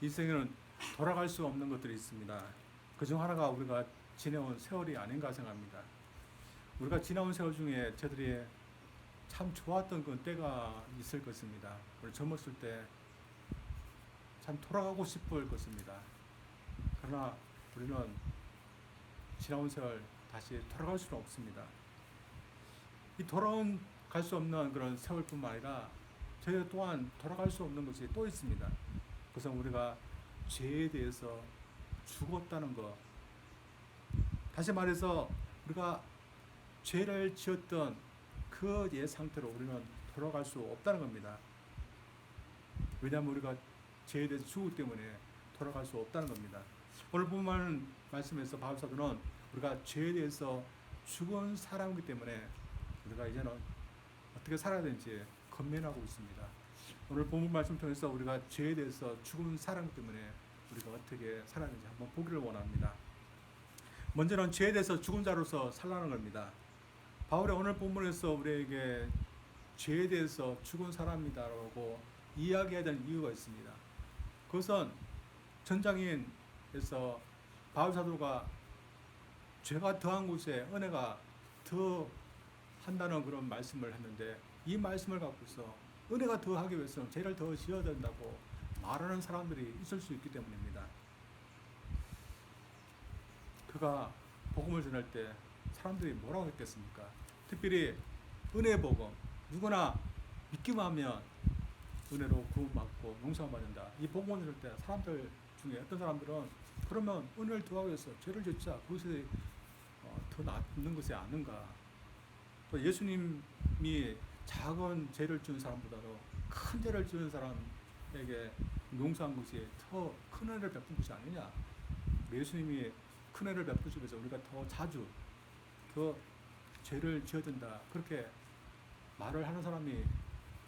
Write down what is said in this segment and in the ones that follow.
인생에는 돌아갈 수 없는 것들이 있습니다. 그중 하나가 우리가 지내온 세월이 아닌가 생각합니다. 우리가 지나온 세월 중에 저들이 참 좋았던 그 때가 있을 것입니다. 우리 젊었을 때 참 돌아가고 싶을 것입니다. 그러나 우리는 지나온 세월 다시 돌아갈 수는 없습니다. 이 갈 수 없는 그런 세월뿐만 아니라 저희 또한 돌아갈 수 없는 것이 또 있습니다. 그것은 우리가 죄에 대해서 죽었다는 것. 다시 말해서 우리가 죄를 지었던 그 옛 상태로 우리는 돌아갈 수 없다는 겁니다. 왜냐하면 우리가 죄에 대해서 죽었기 때문에 돌아갈 수 없다는 겁니다. 오늘 보면 말씀에서 바울 사도는 우리가 죄에 대해서 죽은 사람이기 때문에 우리가 이제는 어떻게 살아야 되는지 권면하고 있습니다. 오늘 본문 말씀 통해서 우리가 죄에 대해서 죽은 사람이기 때문에 우리가 어떻게 살아야 되는지 한번 보기를 원합니다. 먼저는 죄에 대해서 죽은 자로서 살라는 겁니다. 바울의 오늘 본문에서 우리에게 죄에 대해서 죽은 사람이다라고 이야기해야 되는 이유가 있습니다. 그것은 전장인에서 바울 사도가 죄가 더한 곳에 은혜가 더 한다는 그런 말씀을 했는데, 이 말씀을 갖고서 은혜가 더 하기 위해서는 죄를 더 지어야 된다고 말하는 사람들이 있을 수 있기 때문입니다. 그가 복음을 전할 때 사람들이 뭐라고 했겠습니까? 특별히 은혜의 복음, 누구나 믿기만 하면 은혜로 구원받고 용서를 받는다. 이 복음을 전할 때 사람들 중에 어떤 사람들은 그러면 은혜를 더하기 위해서 죄를 짓자, 그것이 더 낫는 것이 아닌가. 또 예수님이 작은 죄를 지은 사람보다도 큰 죄를 지은 사람에게 용서한 것이 더 큰 은혜를 베푼 것이 아니냐. 예수님이 큰 은혜를 베푸시기 위해서 우리가 더 자주 그 죄를 지어야 된다, 그렇게 말을 하는 사람이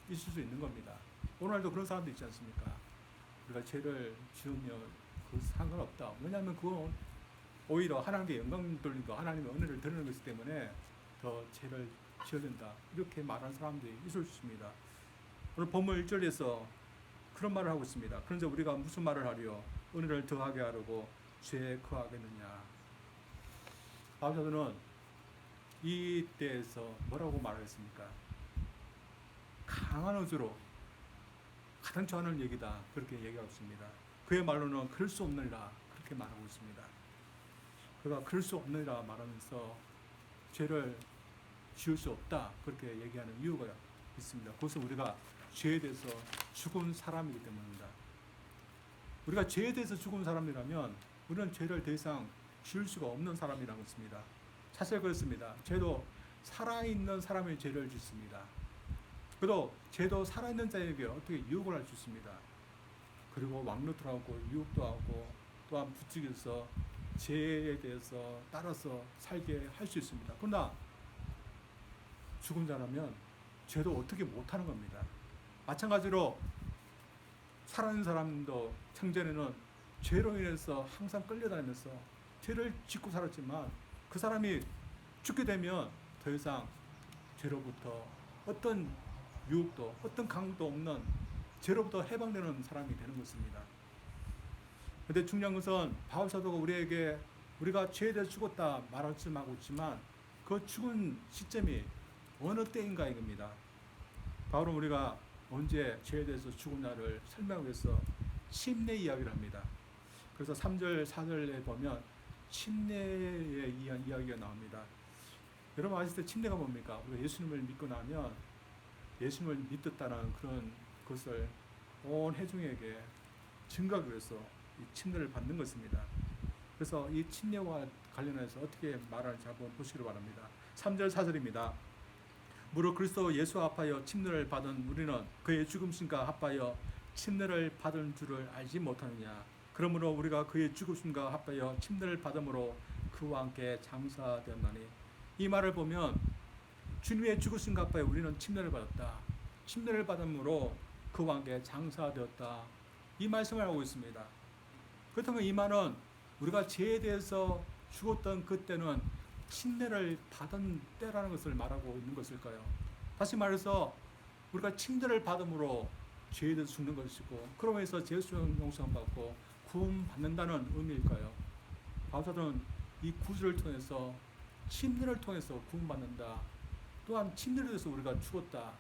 있을 수 있는 겁니다. 오늘도 그런 사람도 있지 않습니까? 우리가 죄를 지으면 그 상관없다. 왜냐하면 그건 오히려 하나님께 영광 돌리는 거, 하나님의 은혜를 드리는 것이기 때문에 더 죄를 지어야 된다, 이렇게 말하는 사람들이 있을 수 있습니다. 오늘 본문 1절에서 그런 말을 하고 있습니다. 그런데 우리가 무슨 말을 하리요? 은혜를 더하게 하려고 죄에 거하겠느냐. 바울 사도는 이 때에서 뭐라고 말하겠습니까? 강한 의지로 가당치 않은 얘기다, 그렇게 얘기하고 있습니다. 그의 말로는 그럴 수 없느니라, 그렇게 말하고 있습니다. 그가 그럴 수 없느니라 말하면서 죄를 지을 수 없다, 그렇게 얘기하는 이유가 있습니다. 그것은 우리가 죄에 대해서 죽은 사람이기 때문입니다. 우리가 죄에 대해서 죽은 사람이라면 우리는 죄를 더 이상 지을 수가 없는 사람이라는 것입니다. 사실 그렇습니다. 죄도 살아있는 사람의 죄를 짓습니다. 그리고 죄도 살아있는 자에게 어떻게 유혹을 할 수 있습니다. 그리고 왕노트를 하고 유혹도 하고 또한 부추겨서 죄에 대해서 따라서 살게 할 수 있습니다. 그러나 죽은 자라면 죄도 어떻게 못하는 겁니다. 마찬가지로 살아있는 사람도 생전에는 죄로 인해서 항상 끌려다니면서 죄를 짓고 살았지만 그 사람이 죽게 되면 더 이상 죄로부터 어떤 유혹도 어떤 강도 없는 죄로부터 해방되는 사람이 되는 것입니다. 그런데 중요한 것은 바울 사도가 우리에게 우리가 죄에 대해서 죽었다 말하고 있지만 그 죽은 시점이 어느 때인가 이겁니다. 바울은 우리가 언제 죄에 대해서 죽었나를 설명하기 위해서 침례 이야기를 합니다. 그래서 3절, 4절에 보면 침례의 이야기가 나옵니다. 여러분 아실 때 침례가 뭡니까? 우리가 예수님을 믿고 나면 예수님을 믿었다는 그런 것을 온 회중에게 증거하기 위해서 이 침례를 받는 것입니다. 그래서 이 침례와 관련해서 어떻게 말하는지 한번 보시기를 바랍니다. 3절, 4절입니다. 무릇 그리스도 예수 합하여 침례를 받은 우리는 그의 죽음신과 합하여 침례를 받은 줄을 알지 못하느냐. 그러므로 우리가 그의 죽으심과 합하여 침례를 받음으로 그와 함께 장사되었나니. 이 말을 보면 주님의 죽으심과 합하여 우리는 침례를 받았다, 침례를 받음으로 그와 함께 장사되었다, 이 말씀을 하고 있습니다. 그렇다면 이 말은 우리가 죄에 대해서 죽었던 그때는 침례를 받은 때라는 것을 말하고 있는 것일까요? 다시 말해서 우리가 침례를 받음으로 죄에 대해서 죽는 것이고 그러면서 죄 용서함 받고 구원 받는다는 의미일까요? 바울사도는 이 구주를 통해서 침례를 통해서 구원 받는다. 또한 침례를 통해서 우리가 죽었다.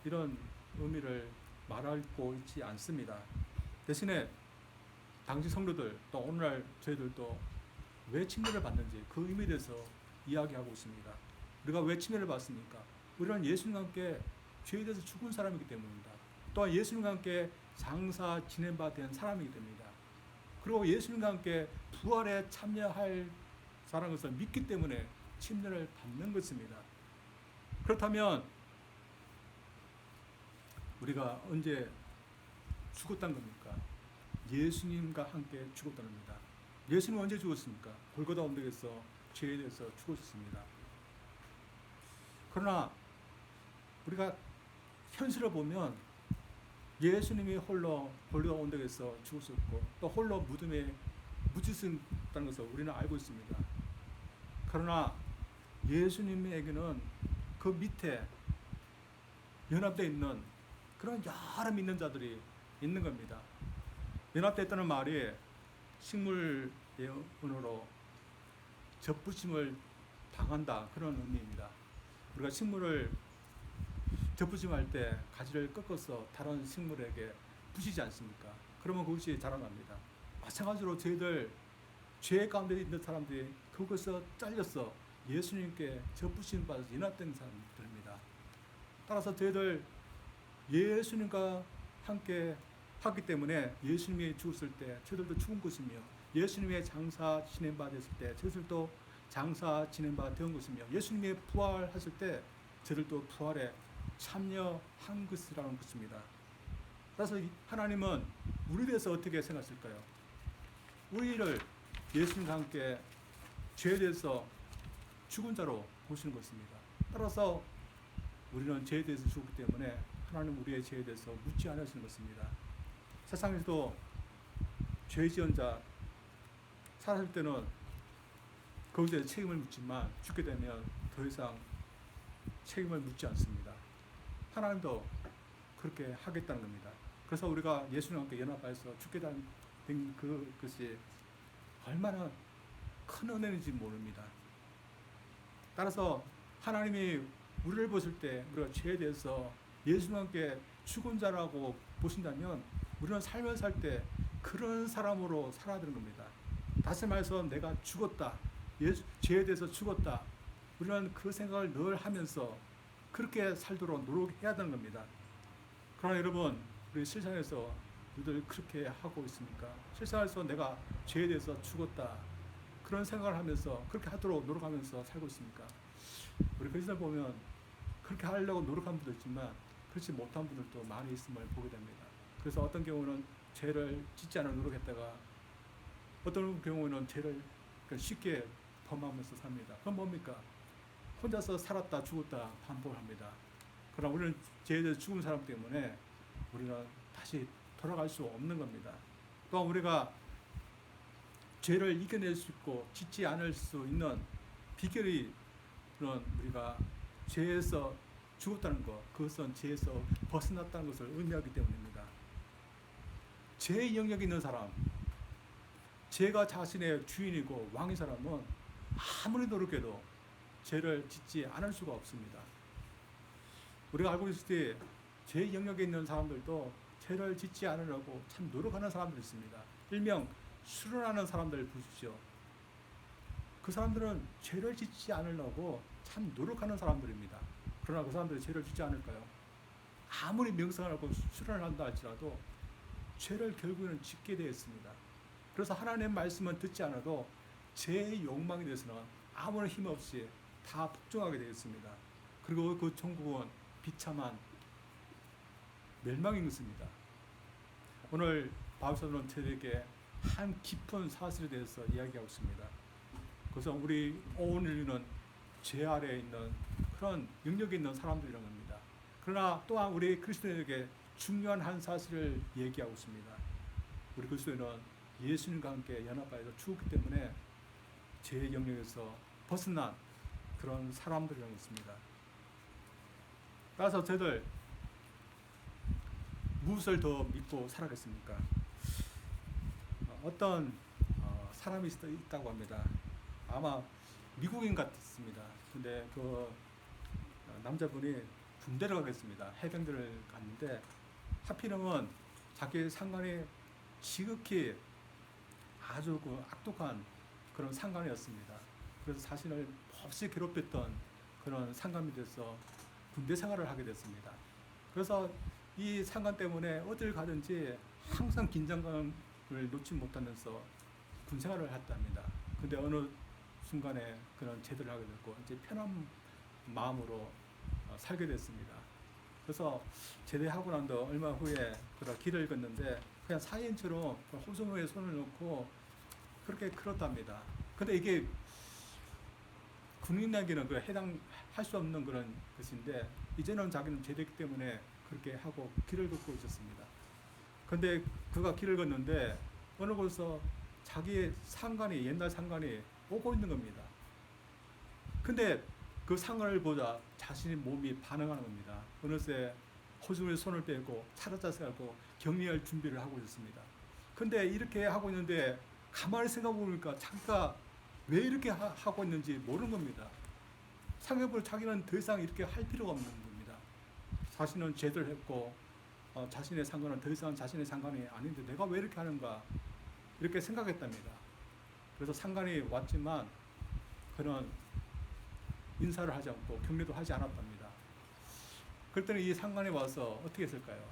이런 의미를 말하고 있지 않습니다. 대신에 당시 성도들 또 오늘날 저희들도 왜 침례를 받는지 그 의미에 대해서 이야기하고 있습니다. 우리가 왜 침례를 받습니까? 우리는 예수님과 함께 죄에 대해서 죽은 사람이기 때문입니다. 또한 예수님과 함께 장사 지낸 바 된 사람이기 때문입니다. 그리고 예수님과 함께 부활에 참여할 사람인 것을 믿기 때문에 침례를 받는 것입니다. 그렇다면 우리가 언제 죽었다는 겁니까? 예수님과 함께 죽었다는 겁니다. 예수님은 언제 죽었습니까? 골고다 언덕에서 죄에 대해서 죽으셨습니다. 그러나 우리가 현실을 보면 예수님이 홀로 골고다 언덕에서 죽으셨고 또 홀로 무덤에 묻히셨다는 것을 우리는 알고 있습니다. 그러나 예수님에게는 그 밑에 연합되어 있는 그런 여러 믿는 자들이 있는 겁니다. 연합되어 있다는 말이 식물의 언어로 접붙임을 당한다 그런 의미입니다. 우리가 식물을 접붙임할 때 가지를 꺾어서 다른 식물에게 부시지 않습니까? 그러면 그것이 자라납니다. 마찬가지로 저희들 죄 가운데 있는 사람들이 그것에서 잘려서 예수님께 접붙임 받아서 연합된 사람들입니다. 따라서 저희들 예수님과 함께 하기 때문에 예수님이 죽었을 때 저희들도 죽은 것이며 예수님의 장사 지낸 바 됐을 때 저희들도 장사 지낸 바 된 것이며 예수님이 부활하실 때 저희들도 부활에 참여한 것이라는 것입니다. 따라서 하나님은 우리에 대해서 어떻게 생각하실까요? 우리를 예수님과 함께 죄에 대해서 죽은 자로 보시는 것입니다. 따라서 우리는 죄에 대해서 죽었기 때문에 하나님 우리의 죄에 대해서 묻지 않으시는 것입니다. 세상에서도 죄 지은 자 살았을 때는 거기에 책임을 묻지만 죽게 되면 더 이상 책임을 묻지 않습니다. 하나님도 그렇게 하겠다는 겁니다. 그래서 우리가 예수님과 함께 연합해서 죽게 된 그것이 얼마나 큰 은혜인지 모릅니다. 따라서 하나님이 우리를 보실 때 우리가 죄에 대해서 예수님과 함께 죽은 자라고 보신다면 우리는 살면서 살 때 그런 사람으로 살아야 되는 겁니다. 다시 말해서 내가 죽었다. 죄에 대해서 죽었다. 우리는 그 생각을 늘 하면서 그렇게 살도록 노력해야 되는 겁니다. 그러나 여러분, 우리 실생활에서 우리들 그렇게 하고 있습니까? 실생활에서 내가 죄에 대해서 죽었다. 그런 생각을 하면서 그렇게 하도록 노력하면서 살고 있습니까? 우리 그리스도를 보면 그렇게 하려고 노력한 분도 있지만 그렇지 못한 분들도 많이 있음을 보게 됩니다. 그래서 어떤 경우는 죄를 짓지 않으려 노력했다가 어떤 경우는 죄를 쉽게 범하면서 삽니다. 그건 뭡니까? 혼자서 살았다 죽었다 반복을 합니다. 그러나 우리는 죄에 대해서 죽은 사람 때문에 우리는 다시 돌아갈 수 없는 겁니다. 또한 우리가 죄를 이겨낼 수 있고 짓지 않을 수 있는 비결이 우리가 죄에서 죽었다는 것, 그것은 죄에서 벗어났다는 것을 의미하기 때문입니다. 죄의 영역이 있는 사람, 죄가 자신의 주인이고 왕인 사람은 아무리 노력해도 죄를 짓지 않을 수가 없습니다. 우리가 알고 있을 때 죄의 영역에 있는 사람들도 죄를 짓지 않으려고 참 노력하는 사람들이 있습니다. 일명 수련하는 사람들 보십시오. 그 사람들은 죄를 짓지 않으려고 참 노력하는 사람들입니다. 그러나 그 사람들이 죄를 짓지 않을까요? 아무리 명상을 하고 수련을 한다 할지라도 죄를 결국에는 짓게 되어 있습니다. 그래서 하나님의 말씀은 듣지 않아도 죄의 욕망에 대해서는 아무런 힘 없이 다 복종하게 되어 있습니다. 그리고 그 종국은 비참한 멸망인 것입니다. 오늘 바울사도는 저에게 한 깊은 사실에 대해서 이야기하고 있습니다. 그래서 우리 온 인류는 죄 아래에 있는 그런 영역에 있는 사람들이라는 겁니다. 그러나 또한 우리 그리스도인에게 중요한 한 사실을 얘기하고 있습니다. 우리 그리스도인은 예수님과 함께 연합하여서 죽었기 때문에 죄의 영역에서 벗어난 그런 사람들이라는 것입니다. 따라서 저희들 무엇을 더 믿고 살아겠습니까? 어떤 사람이 있다고 합니다. 아마 미국인 같습니다. 근데 그 남자분이 군대를 가겠습니다. 해병대를 갔는데 하필이면 자기 상관이 지극히 아주 그 악독한 그런 상관이었습니다. 그래서 자신을 몹시 괴롭혔던 그런 상관이 돼서 군대 생활을 하게 됐습니다. 그래서 이 상관 때문에 어딜 가든지 항상 긴장감을 놓지 못하면서 군 생활을 했답니다. 근데 어느 순간에 그런 제대를 하게 됐고 이제 편한 마음으로 살게 됐습니다. 그래서 제대하고 난 뒤 얼마 후에 길을 걷는데 그냥 사인처럼 호소무에 손을 놓고 그렇게 걸었답니다. 근데 이게 군인에게는 그 해당할 수 없는 그런 것인데 이제는 자기는 제대했기 때문에 그렇게 하고 길을 걷고 있었습니다. 근데 그가 길을 걷는데 어느 곳에서 자기의 상관이 옛날 상관이 오고 있는 겁니다. 근데 그 상관을 보자 자신의 몸이 반응하는 겁니다. 어느새 호중에 손을 빼고 차렷자세 하고 격리할 준비를 하고 있었습니다. 근데 이렇게 하고 있는데 가만히 생각해 보니까 자기가 왜 이렇게 하고 있는지 모르는 겁니다. 생각해보면 자기는 더 이상 이렇게 할 필요가 없는 겁니다. 자신은 제대를 했고 자신의 상관은 더 이상 자신의 상관이 아닌데 내가 왜 이렇게 하는가 이렇게 생각했답니다. 그래서 상관이 왔지만 그는 인사를 하지 않고 격려도 하지 않았답니다. 그랬더니 이 상관이 와서 어떻게 했을까요?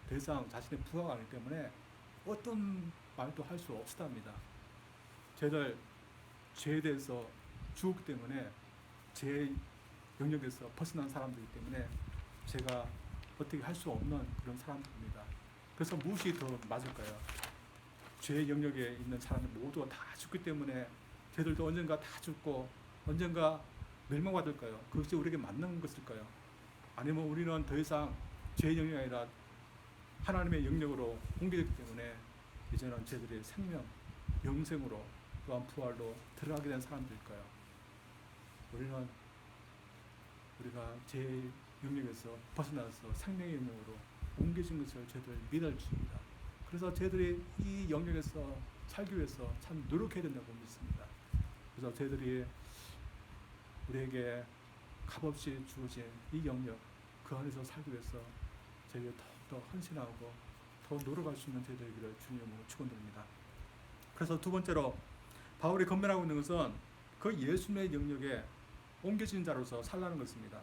더 이상 자신의 부하가 아니기 때문에 어떤 말도 할 수 없었답니다. 쟤들 죄에 대해서 죽었기 때문에 제 영역에서 벗어난 사람들이기 때문에 제가 어떻게 할 수 없는 그런 사람들입니다. 그래서 무엇이 더 맞을까요? 죄 영역에 있는 사람들 모두가 다 죽기 때문에 쟤들도 언젠가 다 죽고 언젠가 멸망받을까요? 그것이 우리에게 맞는 것일까요? 아니면 우리는 더 이상 죄 영역이 아니라 하나님의 영역으로 옮기기 때문에 이제는 쟤들의 생명, 영생으로 또한 부활로 들어가게 된 사람들일까요? 우리가 제 영역에서 벗어나서 생명의 영역으로 옮겨진 것을 저희들 믿어줍니다. 그래서 저희들이 이 영역에서 살기 위해서 참 노력해야 된다고 믿습니다. 그래서 저희들이 우리에게 값없이 주어진 이 영역 그 안에서 살기 위해서 저희가 더욱더 헌신하고 더 노력할 수 있는 저희들에게 주님으로 축원드립니다. 그래서 두 번째로 바울이 건면하고 있는 것은 그 예수님의 영역에 옮겨진 자로서 살라는 것입니다.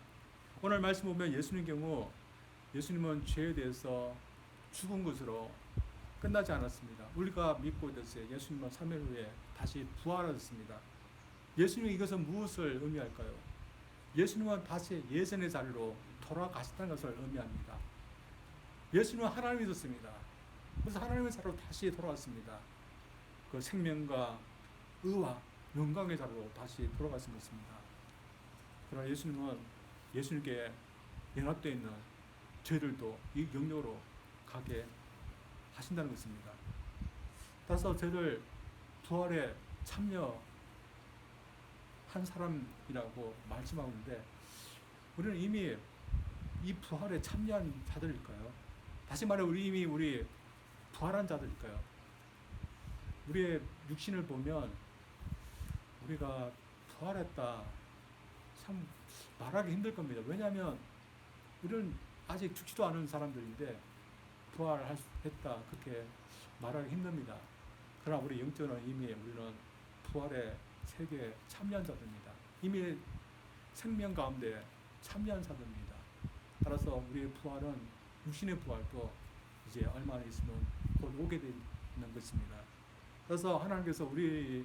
오늘 말씀 보면 예수님의 경우 예수님은 죄에 대해서 죽은 것으로 끝나지 않았습니다. 우리가 믿고 있었어요. 예수님은 3일 후에 다시 부활하셨습니다. 예수님이 이것은 무엇을 의미할까요? 예수님은 다시 예전의 자리로 돌아가셨다는 것을 의미합니다. 예수님은 하나님이셨습니다. 그래서 하나님의 자리로 다시 돌아왔습니다. 그 생명과 의와 영광의 자리로 다시 돌아갔습니다. 그러나 예수님은 예수님께 연합되어 있는 저희들도 이 영역으로 가게 하신다는 것입니다. 따라서 저희를 부활에 참여한 사람이라고 말씀하고 있는데 우리는 이미 이 부활에 참여한 자들일까요? 다시 말해 우리 부활한 자들일까요? 우리의 육신을 보면 우리가 부활했다 참 말하기 힘들 겁니다. 왜냐하면 우리는 아직 죽지도 않은 사람들인데 부활했다 그렇게 말하기 힘듭니다. 그러나 우리 영적으로는 이미 우리는 부활의 세계에 참여한 자들입니다. 이미 생명 가운데 참여한 자들입니다. 따라서 우리의 부활은 육신의 부활도 이제 얼마 있으면 곧 오게 되는 것입니다. 그래서 하나님께서 우리에게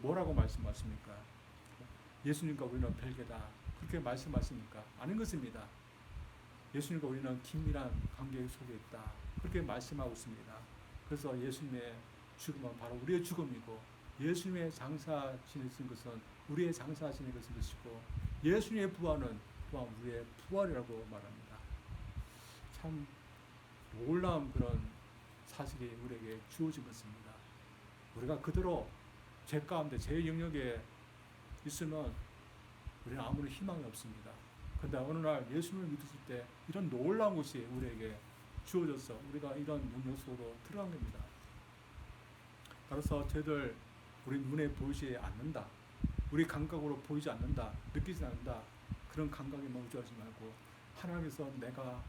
뭐라고 말씀하십니까? 예수님과 우리는 별개다. 그렇게 말씀하십니까? 아닌 것입니다. 예수님과 우리는 긴밀한 관계 속에 있다. 그렇게 말씀하고 있습니다. 그래서 예수님의 죽음은 바로 우리의 죽음이고 예수님의 장사하시는 것은 우리의 장사하시는 것이고 예수님의 부활은 또한 우리의 부활이라고 말합니다. 참 놀라운 그런 사실이 우리에게 주어진 것입니다. 우리가 그대로 죄 가운데 제 영역에 있으면 우리는 아무런 희망이 없습니다. 근데 어느 날 예수님을 믿었을 때 이런 놀라운 것이 우리에게 주어져서 우리가 이런 능력 속으로 들어간 겁니다. 따라서 저희들 우리 눈에 보이지 않는다, 우리 감각으로 보이지 않는다, 느끼지 않는다, 그런 감각에 멈추지 말고 하나님께서 내가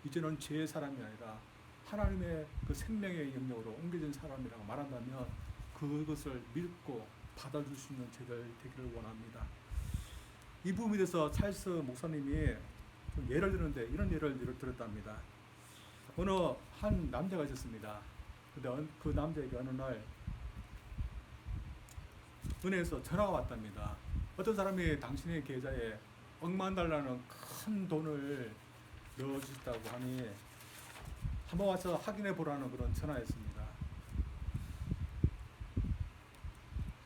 이제는 죄의 사람이 아니라 하나님의 그 생명의 영역으로 옮겨진 사람이라고 말한다면 그것을 믿고 받아줄 수 있는 저희들 되기를 원합니다. 이 부분에 대해서 찰스 목사님이 좀 예를 들었는데 이런 예를 들었답니다. 어느 한 남자가 있었습니다. 근데 그 남자에게 어느 날 은행에서 전화가 왔답니다. 어떤 사람이 당신의 계좌에 억만 달러는 큰 돈을 넣어주셨다고 하니 한번 와서 확인해 보라는 그런 전화였습니다.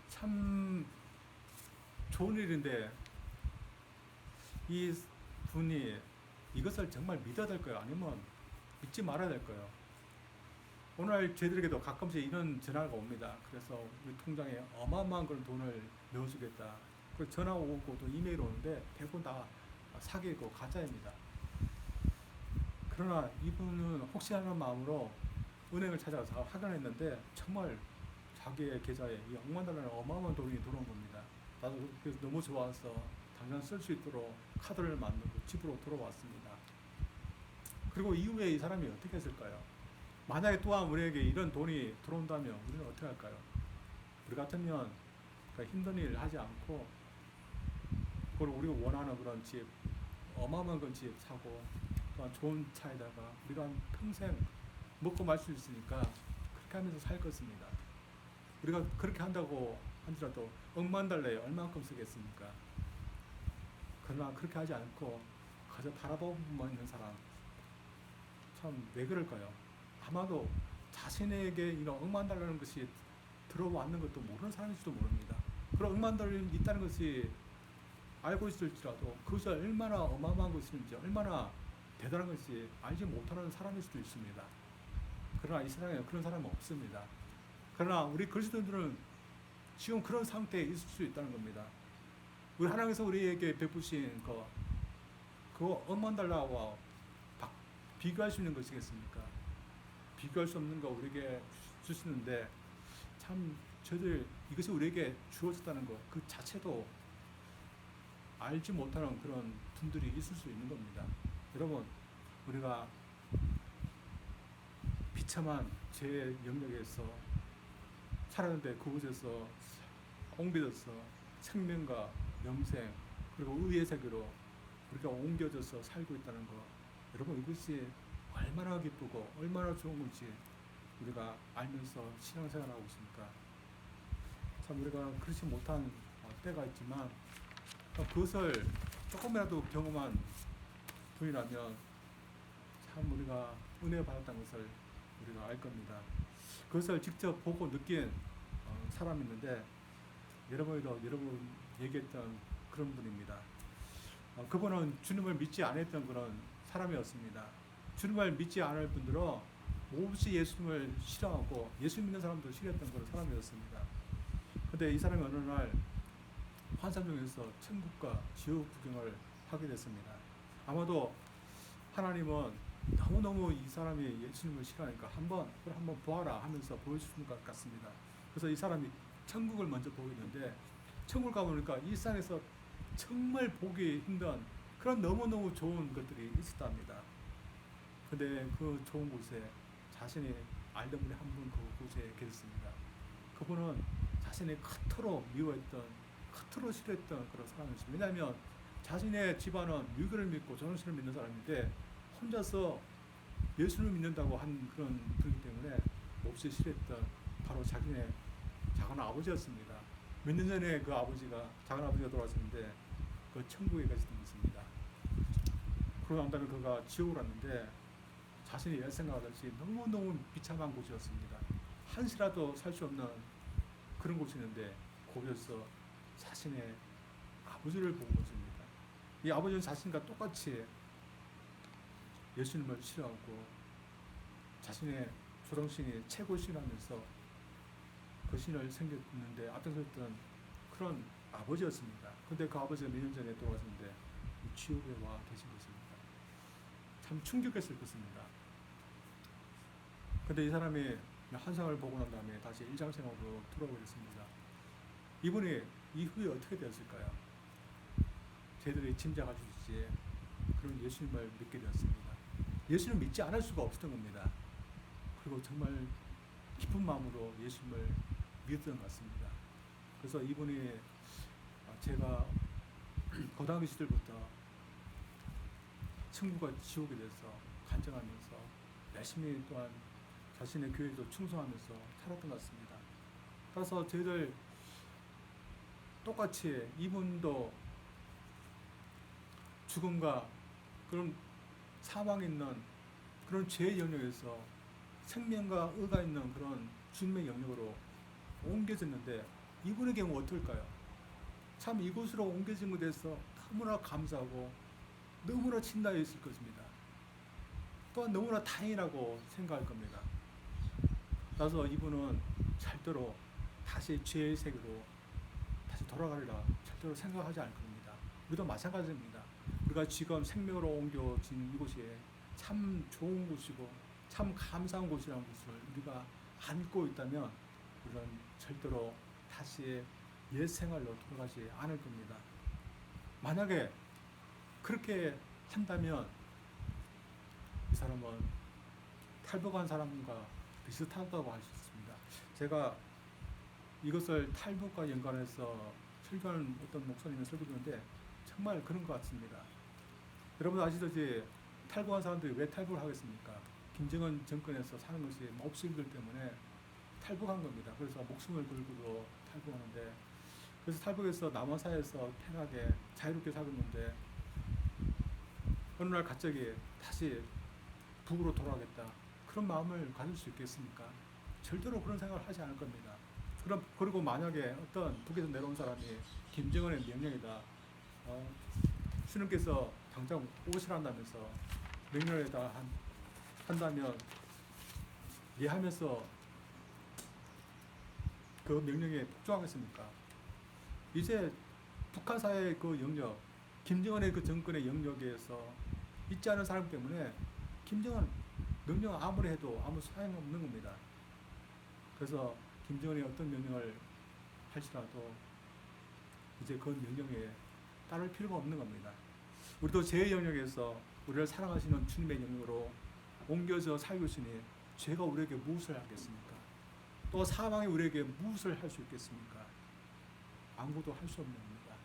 참 좋은 일인데 이 분이 이것을 정말 믿어야 될 거예요? 아니면 믿지 말아야 될 거예요? 오늘 저희들에게도 가끔씩 이런 전화가 옵니다. 그래서 우리 통장에 어마어마한 그런 돈을 넣어주겠다. 그 전화 오고 또 이메일 오는데 대부분 다 사기고 가짜입니다. 그러나 이분은 혹시 하는 마음으로 은행을 찾아가서 확인했는데 정말 자기의 계좌에 이 억만 달러는 어마어마한 돈이 들어온 겁니다. 나도 그래서 너무 좋아서 당장 쓸 수 있도록 카드를 만들고 집으로 돌아왔습니다. 그리고 이후에 이 사람이 어떻게 했을까요? 만약에 또한 우리에게 이런 돈이 들어온다면 우리는 어떻게 할까요? 우리 같으면 힘든 일을 하지 않고 그걸 우리가 원하는 그런 집, 어마어마한 그런 집 사고 또한 좋은 차에다가 우리가 평생 먹고 말 수 있으니까 그렇게 하면서 살 것입니다. 우리가 그렇게 한다고 한지라도 억만 달러에 얼마만큼 쓰겠습니까? 그러나 그렇게 하지 않고 그저 바라보고만 있는 사람 참 왜 그럴까요? 아마도 자신에게 이런 억만 달러는 것이 들어왔는 것도 모르는 사람일지도 모릅니다. 그런 억만 달러는 있다는 것이 알고 있을지라도 그것이 얼마나 어마어마한 것인지 얼마나 대단한 것이 알지 못하는 사람일 수도 있습니다. 그러나 이 세상에 그런 사람은 없습니다. 그러나 우리 그리스도인들은 지금 그런 상태에 있을 수 있다는 겁니다. 우리 하나님께서 우리에게 베푸신 그거 억만 달러와 비교할 수 있는 것이겠습니까? 비교할 수 없는 거 우리에게 주시는데 참 저들 이것이 우리에게 주어졌다는 것 그 자체도 알지 못하는 그런 분들이 있을 수 있는 겁니다. 여러분 우리가 비참한 죄의 영역에서 살았는데 그곳에서 옮겨져서 생명과 영생 그리고 의의 세계로 우리가 옮겨져서 살고 있다는 것 여러분 이것이 얼마나 기쁘고 얼마나 좋은 건지 우리가 알면서 신앙생활하고 있습니까? 참 우리가 그렇지 못한 때가 있지만 그것을 조금이라도 경험한 분이라면 참 우리가 은혜 받았다는 것을 우리가 알 겁니다. 그것을 직접 보고 느낀 사람이 있는데 여러분도 여러분 얘기했던 그런 분입니다. 그분은 주님을 믿지 않았던 그런 사람이었습니다. 주님을 믿지 않을 분들은 몹시 예수님을 싫어하고 예수 믿는 사람도 싫어했던 그런 사람이었습니다. 근데 이 사람이 어느 날 환상 중에서 천국과 지옥 구경을 하게 됐습니다. 아마도 하나님은 너무너무 이 사람이 예수님을 싫어하니까 한번 보아라 하면서 보여주는 것 같습니다. 그래서 이 사람이 천국을 먼저 보게 되는데 천국을 가보니까 이 세상에서 정말 보기 힘든 그런 너무너무 좋은 것들이 있었답니다. 근데 그 좋은 곳에 자신이 알던 분이 한 분 그곳에 계셨습니다. 그분은 자신이 그토록 미워했던 그토록 싫어했던 그런 사람이었습니다. 왜냐하면 자신의 집안은 유교를 믿고 정신을 믿는 사람인데 혼자서 예수를 믿는다고 한 그런 분이기 때문에 몹시 싫어했던 바로 자기네 작은 아버지였습니다. 몇 년 전에 그 아버지가 작은 아버지가 돌아왔었는데 그 천국에 가시던 것입니다. 그러고 난 다음에 그가 지옥을 왔는데 자신이 옛 생각하듯이 너무너무 비참한 곳이었습니다. 한시라도 살 수 없는 그런 곳이었는데 거기서 자신의 아버지를 본 것입니다. 이 아버지는 자신과 똑같이 예수님을 싫어하고 자신의 조정신이 최고 신하면서 그 신을 섬겼는데 앞장섰던 그런 아버지였습니다. 근데 그 아버지가 몇 년 전에 돌아가셨는데 이 지옥에 와 계신 것입니다. 참 충격했을 것입니다. 근데 이 사람이 환상을 보고 난 다음에 다시 일상생활로 돌아오게 됐습니다. 이분이 이후에 어떻게 되었을까요? 저희들이 짐작할 수 있지 그런 예수님을 믿게 되었습니다. 예수님을 믿지 않을 수가 없었던 겁니다. 그리고 정말 깊은 마음으로 예수님을 믿었던 것 같습니다. 그래서 이분이 제가 고등학교 시절부터 천국과 지옥에 대해서 간증하면서 열심히 또한 자신의 교회도 충성하면서 살았던 것 같습니다. 따라서 저희들 똑같이 이분도 죽음과 그런 사망이 있는 그런 죄의 영역에서 생명과 의가 있는 그런 주님의 영역으로 옮겨졌는데 이분의 경우 어떨까요? 참 이곳으로 옮겨진 것에 대해서 너무나 감사하고 너무나 친다여 있을 것입니다. 또한 너무나 다행이라고 생각할 겁니다. 따라서 이분은 절대로 다시 죄의 세계로 다시 돌아가리라 절대로 생각하지 않을 겁니다. 우리도 마찬가지입니다. 우리가 지금 생명으로 옮겨진 이곳이 참 좋은 곳이고 참 감사한 곳이라는 것을 우리가 안고 있다면 우리는 절대로 다시 옛 생활로 돌아가지 않을 겁니다. 만약에 그렇게 한다면 이 사람은 탈북한 사람과 비슷하다고 할 수 있습니다. 제가 이것을 탈북과 연관해서 설교하는 어떤 목사님의 설교 듣는데 정말 그런 것 같습니다. 여러분 아시듯이 탈북한 사람들이 왜 탈북을 하겠습니까? 김정은 정권에서 사는 것이 몹시 힘들기 때문에 탈북한 겁니다. 그래서 목숨을 걸고도 탈북하는데 그래서 탈북해서 남한사회에서 편하게 자유롭게 살고 있는데 어느 날 갑자기 다시 북으로 돌아가겠다 그런 마음을 가질 수 있겠습니까? 절대로 그런 생각을 하지 않을 겁니다. 그리고 만약에 어떤 북에서 내려온 사람이 김정은의 명령이다 주님께서 당장 오시란다면서 명령에다 한다면 이해하면서 그 명령에 복종하겠습니까? 이제 북한 사회의 그 영역, 김정은의 그 정권의 영역에서 있지 않은 사람 때문에 김정은 명령 아무리 해도 아무 소용없는 겁니다. 그래서 김정은이 어떤 명령을 할지라도 이제 그 명령에 따를 필요가 없는 겁니다. 우리도 제 영역에서 우리를 사랑하시는 주님의 영역으로 옮겨져 살고 있으니 죄가 우리에게 무엇을 하겠습니까? 또 사망이 우리에게 무엇을 할 수 있겠습니까? 아무것도 할 수 없는 겁니다.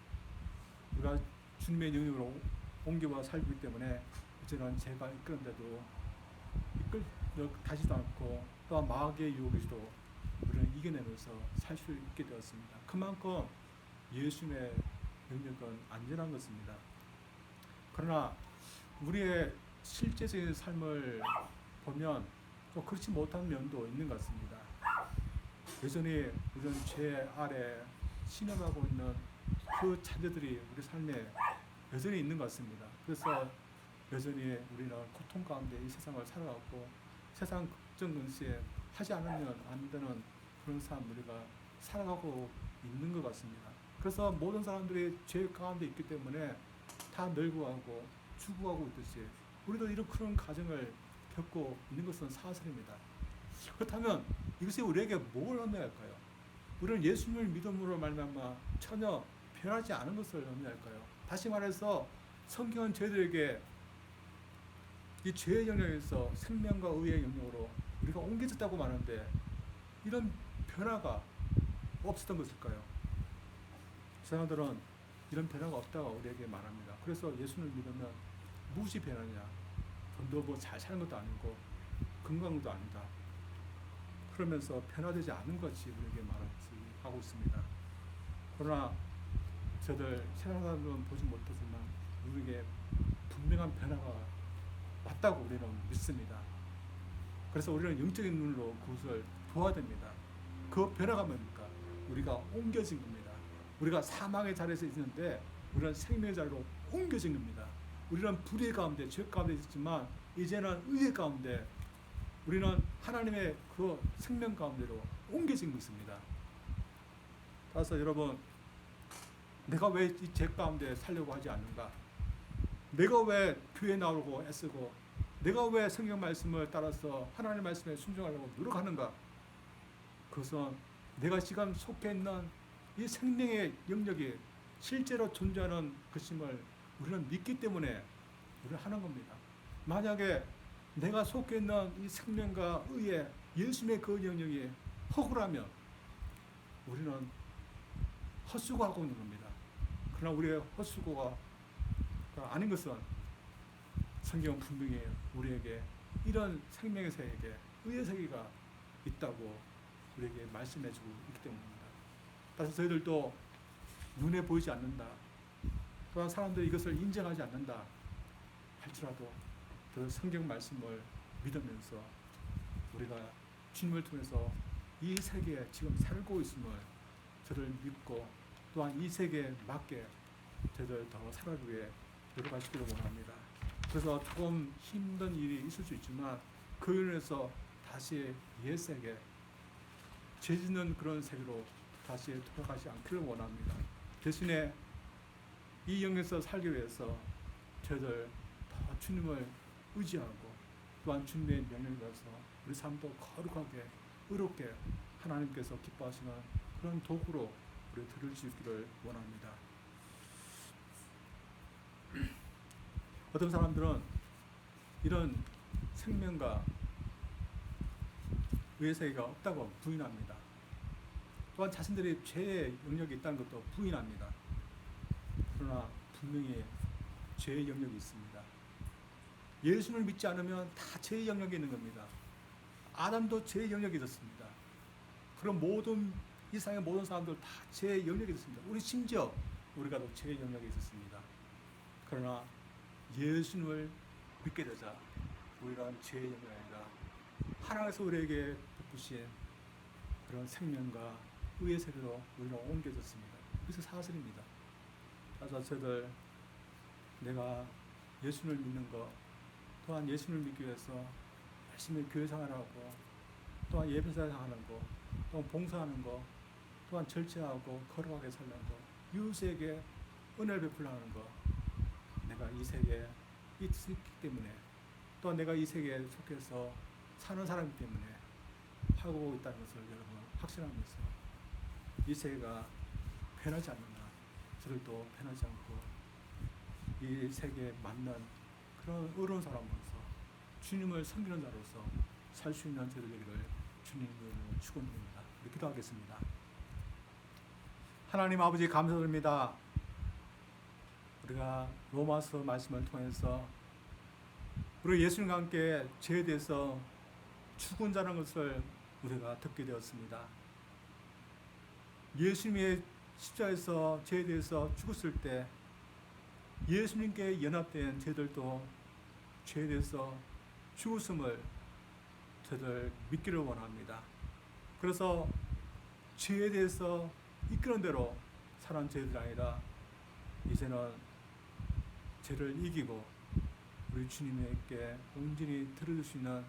우리가 주님의 영역으로 옮겨와 살고 있기 때문에 이제는 죄가 이끄는데도 가지도 않고 또한 마귀의 유혹에서도 우리는 이겨내면서 살 수 있게 되었습니다. 그만큼 예수님의 영역은 안전한 것입니다. 그러나 우리의 실제적인 삶을 보면 또 그렇지 못한 면도 있는 것 같습니다. 여전히 우리는 죄 아래 신음하고 있는 그 자녀들이 우리 삶에 여전히 있는 것 같습니다. 그래서 여전히 우리는 고통 가운데 이 세상을 살아가고 세상 걱정근시에 하지 않으면 안 되는 그런 삶 우리가 살아가고 있는 것 같습니다. 그래서 모든 사람들이 죄 가운데 있기 때문에 다 늙어가고 죽어가고 있듯이 우리도 이런 그런 가정을 겪고 있는 것은 사실입니다. 그렇다면 이것이 우리에게 뭘 의미할까요? 우리는 예수님을 믿음으로 말미암아 전혀 변하지 않은 것을 의미할까요? 다시 말해서 성경은 저희들에게 이 죄의 영역에서 생명과 의의 영역으로 우리가 옮겨졌다고 말하는데 이런 변화가 없었던 것일까요? 사람들은 이런 변화가 없다고 우리에게 말합니다. 그래서 예수를 믿으면 무엇이 변하냐? 너 뭐 잘 사는 것도 아니고 건강도 아니다. 그러면서 변화되지 않은 것이 우리에게 말하고 있습니다. 그러나 저들 세상 사람들은 보지 못하지만 우리에게 분명한 변화가 왔다고 우리는 믿습니다. 그래서 우리는 영적인 눈으로 그것을 보아야 됩니다. 그 변화가 뭡니까? 우리가 옮겨진 겁니다. 우리가 사망의 자리에서 있는데 우리는 생명의 자리로 옮겨진 겁니다. 우리는 불의 가운데 죄 가운데 있었지만 이제는 의의 가운데 우리는 하나님의 그 생명 가운데로 옮겨진 것입니다. 따라서 여러분 내가 왜 이 죄 가운데 살려고 하지 않는가? 내가 왜 교회 나오고 애쓰고 내가 왜 성경 말씀을 따라서 하나님 말씀에 순종하려고 노력하는가? 그것은 내가 지금 속해 있는 이 생명의 영역이 실제로 존재하는 것임을 우리는 믿기 때문에 우리는 하는 겁니다. 만약에 내가 속해 있는 이 생명과 의의 예수님의 그 영역이 허구라면 우리는 헛수고하고 있는 겁니다. 그러나 우리의 헛수고가 아닌 것은 성경은 분명히 우리에게 이런 생명의 세계, 의의 세계가 있다고 우리에게 말씀해주고 있기 때문입니다. 따라서 저희들도 눈에 보이지 않는다, 또한 사람들이 이것을 인정하지 않는다 할지라도 그 성경 말씀을 믿으면서 우리가 주님을 통해서 이 세계에 지금 살고 있음을 저를 믿고 또한 이 세계에 맞게 저희들 더 살아가기에 노력하시기를 원합니다. 그래서 조금 힘든 일이 있을 수 있지만 그 인해서 다시 옛 세계, 죄 짓는 그런 세계로 다시 돌아가지 않기를 원합니다. 대신에 이 영역에서 살기 위해서 저희들 더 주님을 의지하고 또한 주님의 명령에 따라서 우리 삶도 거룩하게 의롭게 하나님께서 기뻐하시는 그런 도구로 우리 들을 수 있기를 원합니다. 어떤 사람들은 이런 생명과 의의 세계가 없다고 부인합니다. 또한 자신들이 죄의 영역이 있다는 것도 부인합니다. 그러나 분명히 죄의 영역이 있습니다. 예수를 믿지 않으면 다 죄의 영역에 있는 겁니다. 아담도 죄의 영역에 있었습니다. 그럼 이 세상의 모든 사람들 다 죄의 영역에 있었습니다. 우리 심지어 우리가 또 죄의 영역에 있었습니다. 그러나 예수님을 믿게 되자 우리는 죄의 영역이 아니라 하나님께서 우리에게 베푸신 그런 생명과 의의 세계로 우리는 옮겨졌습니다. 그래서 사실입니다. 그래서 저희들 내가 예수님을 믿는 것, 또한 예수님을 믿기 위해서 열심히 교회 생활하고 또한 예배 생활하는 것, 또한 봉사하는 것, 또한 절제하고 거룩하게 살는 것, 이웃에게 은혜를 베풀려는 것, 내가 이 세계에 있기 때문에 또한 내가 이 세계에 속해서 사는 사람이기 때문에 하고 있다는 것을 여러분 확신하면서 이 세계가 변하지 않는다, 저들도 변하지 않고 이 세계에 맞는 그런 의로운 사람으로서 주님을 섬기는 자로서 살 수 있는 저희들 되기를 주님으로 축원드립니다. 우리 기도하겠습니다. 하나님 아버지 감사드립니다. 우리가 로마서 말씀을 통해서 우리 예수님과 함께 죄에 대해서 죽은 자라는 것을 우리가 듣게 되었습니다. 예수님의 십자가에서 죄에 대해서 죽었을 때 예수님께 연합된 저희들도 죄에 대해서 죽었음을 저희들 믿기를 원합니다. 그래서 죄에 대해서 이끄는 대로 사는 저희들이 아니라 이제는 죄를 이기고 우리 주님에게 온전히 드릴 수 있는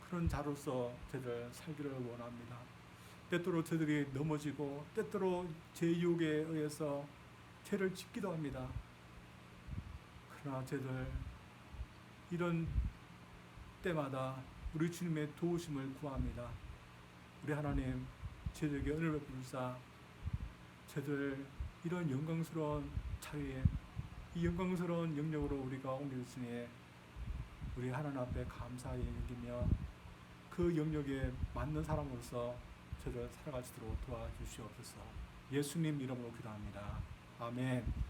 그런 자로서 저희들 살기를 원합니다. 때때로 저희들이 넘어지고 때때로 제 유혹에 의해서 죄를 짓기도 합니다. 그러나 저희들 이런 때마다 우리 주님의 도우심을 구합니다. 우리 하나님 저희들에게 은혜를 베푸사 저희들 이런 영광스러운 차이에 이 영광스러운 영역으로 우리가 옮겨졌으니 우리 하나님 앞에 감사히 여기며 그 영역에 맞는 사람으로서 저희를 살아갈 수 있도록 도와주시옵소서. 예수님 이름으로 기도합니다. 아멘.